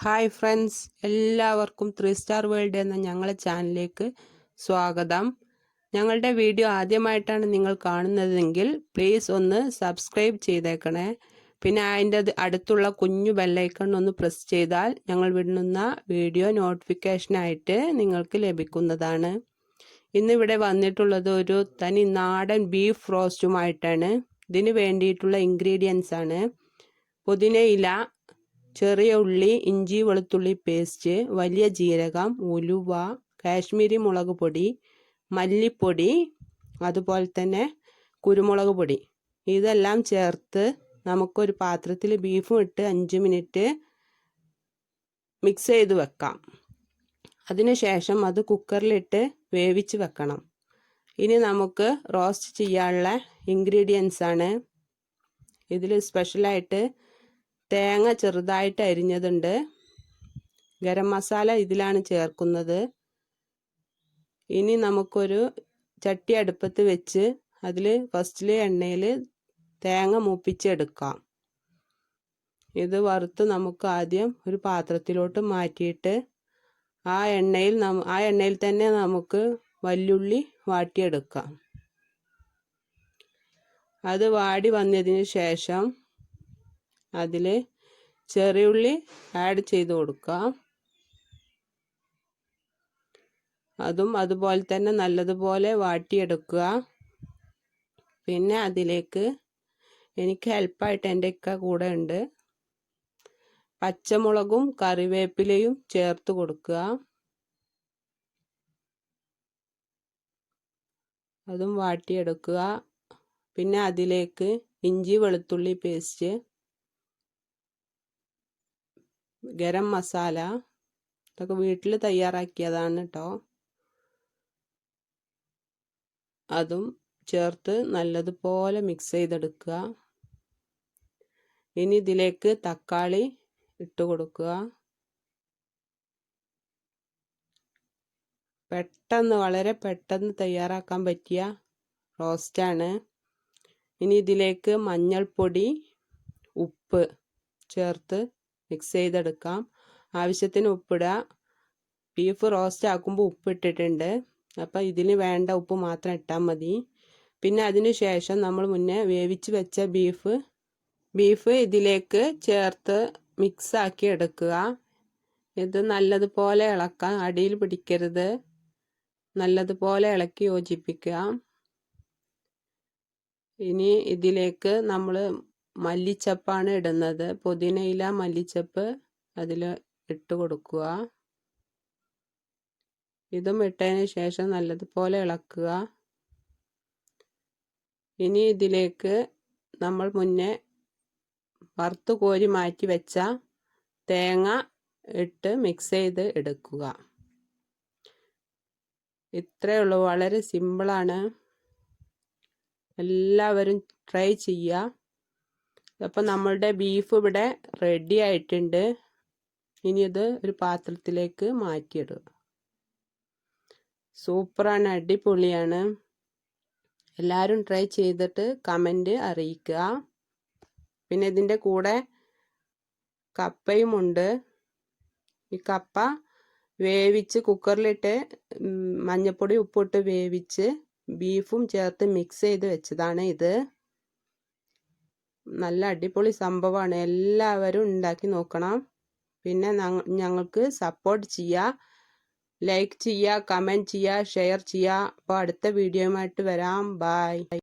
Hi friends, എല്ലാവർക്കും 3 star world എന്ന ഞങ്ങളുടെ ചാനലിലേക്ക് സ്വാഗതം. ഞങ്ങളുടെ വീഡിയോ ആദ്യമായിട്ടാണ് നിങ്ങൾ കാണുന്നതെങ്കിൽ പ്ലീസ് ഒന്ന് സബ്സ്ക്രൈബ് ചെയ്തേക്കണേ. പിന്നെ അതിൻ്റെ അടുത്തുള്ള കുഞ്ഞു ബെല്ലൈക്കൺ ഒന്ന് പ്രസ് ചെയ്താൽ ഞങ്ങൾ വിടുന്ന വീഡിയോ നോട്ടിഫിക്കേഷനായിട്ട് നിങ്ങൾക്ക് ലഭിക്കുന്നതാണ്. ഇന്നിവിടെ വന്നിട്ടുള്ളത് ഒരു തനി നാടൻ ബീഫ് റോസ്റ്റുമായിട്ടാണ്. ഇതിന് വേണ്ടിയിട്ടുള്ള ഇൻഗ്രീഡിയൻസ് ആണ് പുതിനയില, ചെറിയ ഉള്ളി, ഇഞ്ചി വെളുത്തുള്ളി പേസ്റ്റ്, വലിയ ജീരകം, ഉലുവ, കാശ്മീരി മുളക് പൊടി, മല്ലിപ്പൊടി, അതുപോലെ തന്നെ കുരുമുളക് പൊടി. ഇതെല്ലാം ചേർത്ത് നമുക്കൊരു പാത്രത്തിൽ ബീഫും ഇട്ട് 5 മിനിറ്റ് മിക്സ് ചെയ്ത് വെക്കാം. അതിനുശേഷം അത് കുക്കറിലിട്ട് വേവിച്ച് വെക്കണം. ഇനി നമുക്ക് റോസ്റ്റ് ചെയ്യാനുള്ള ഇൻഗ്രീഡിയൻസ് ആണ്. ഇതിൽ സ്പെഷ്യലായിട്ട് തേങ്ങ ചെറുതായിട്ട് അരിഞ്ഞതുണ്ട്. ഗരം മസാല ഇതിലാണ് ചേർക്കുന്നത്. ഇനി നമുക്കൊരു ചട്ടി അടുപ്പത്ത് വെച്ച് അതിൽ ഫസ്റ്റിൽ എണ്ണയിൽ തേങ്ങ മൂപ്പിച്ചെടുക്കാം. ഇത് വറുത്ത് നമുക്ക് ആദ്യം ഒരു പാത്രത്തിലോട്ട് മാറ്റിയിട്ട് ആ എണ്ണയിൽ തന്നെ നമുക്ക് വല്യുള്ളി വാട്ടിയെടുക്കാം. അത് വാടി വന്നതിന് ശേഷം അതിൽ ചെറിയുള്ളി ആഡ് ചെയ്ത് കൊടുക്കാം. അതും അതുപോലെ തന്നെ നല്ലതുപോലെ വാട്ടിയെടുക്കുക. പിന്നെ അതിലേക്ക് എനിക്ക് ഹെൽപ്പായിട്ട് എൻ്റെ ഇക്ക കൂടെ ഉണ്ട്, പച്ചമുളകും കറിവേപ്പിലയും ചേർത്ത് കൊടുക്കുക. അതും വാട്ടിയെടുക്കുക. പിന്നെ അതിലേക്ക് ഇഞ്ചി വെളുത്തുള്ളി പേസ്റ്റ്, ഗരം മസാല, ഇതൊക്കെ വീട്ടിൽ തയ്യാറാക്കിയതാണ് കേട്ടോ. അതും ചേർത്ത് നല്ലതുപോലെ മിക്സ് ചെയ്തെടുക്കുക. ഇനി ഇതിലേക്ക് തക്കാളി ഇട്ട് കൊടുക്കുക. വളരെ പെട്ടെന്ന് തയ്യാറാക്കാൻ പറ്റിയ റോസ്റ്റാണ്. ഇനി ഇതിലേക്ക് മഞ്ഞൾപ്പൊടി, ഉപ്പ് ചേർത്ത് മിക്സ് ചെയ്തെടുക്കാം. ആവശ്യത്തിന് ഉപ്പിടുക. ബീഫ് റോസ്റ്റ് ആക്കുമ്പോൾ ഉപ്പ് ഇട്ടിട്ടുണ്ട്, അപ്പം ഇതിന് വേണ്ട ഉപ്പ് മാത്രം ഇട്ടാൽ മതി. പിന്നെ അതിന് ശേഷം നമ്മൾ മുന്നേ വേവിച്ച് വെച്ച ബീഫ് ഇതിലേക്ക് ചേർത്ത് മിക്സ് ആക്കി എടുക്കുക. ഇത് നല്ലതുപോലെ ഇളക്കാം, അടിയിൽ പിടിക്കരുത്. നല്ലതുപോലെ ഇളക്കി യോജിപ്പിക്കുക. ഇനി ഇതിലേക്ക് നമ്മൾ മല്ലിച്ചപ്പാണ് ഇടുന്നത്. പുതിനയില, മല്ലിച്ചപ്പ് അതിൽ ഇട്ട് കൊടുക്കുക. ഇതും ഇട്ടതിന് ശേഷം നല്ലതുപോലെ ഇളക്കുക. ഇനി ഇതിലേക്ക് നമ്മൾ മുന്നേ വറുത്ത് കോരി മാറ്റി വെച്ച തേങ്ങ ഇട്ട് മിക്സ് ചെയ്ത് എടുക്കുക. ഇത്രയേ ഉള്ളൂ, വളരെ സിമ്പിളാണ്. എല്ലാവരും ട്രൈ ചെയ്യുക. അപ്പം നമ്മളുടെ ബീഫ് ഇവിടെ റെഡി ആയിട്ടുണ്ട്. ഇനി ഇത് ഒരു പാത്രത്തിലേക്ക് മാറ്റിയിടുക. സൂപ്പറാണ്, അടിപൊളിയാണ്. എല്ലാവരും ട്രൈ ചെയ്തിട്ട് കമൻറ്റ് അറിയിക്കുക. പിന്നെ ഇതിൻ്റെ കൂടെ കപ്പയുമുണ്ട്. ഈ കപ്പ വേവിച്ച് കുക്കറിലിട്ട് മഞ്ഞൾപ്പൊടി ഉപ്പിട്ട് വേവിച്ച് ബീഫും ചേർത്ത് മിക്സ് ചെയ്ത് വെച്ചതാണ് ഇത്. നല്ല അടിപൊളി സംഭവമാണ്. എല്ലാവരും ഉണ്ടാക്കി നോക്കണം. പിന്നെ ഞങ്ങൾക്ക് സപ്പോർട്ട് ചെയ്യുക, ലൈക്ക് ചെയ്യുക, കമൻറ്റ് ചെയ്യുക, ഷെയർ ചെയ്യുക. അപ്പോൾ അടുത്ത വീഡിയോയുമായിട്ട് വരാം. ബൈ.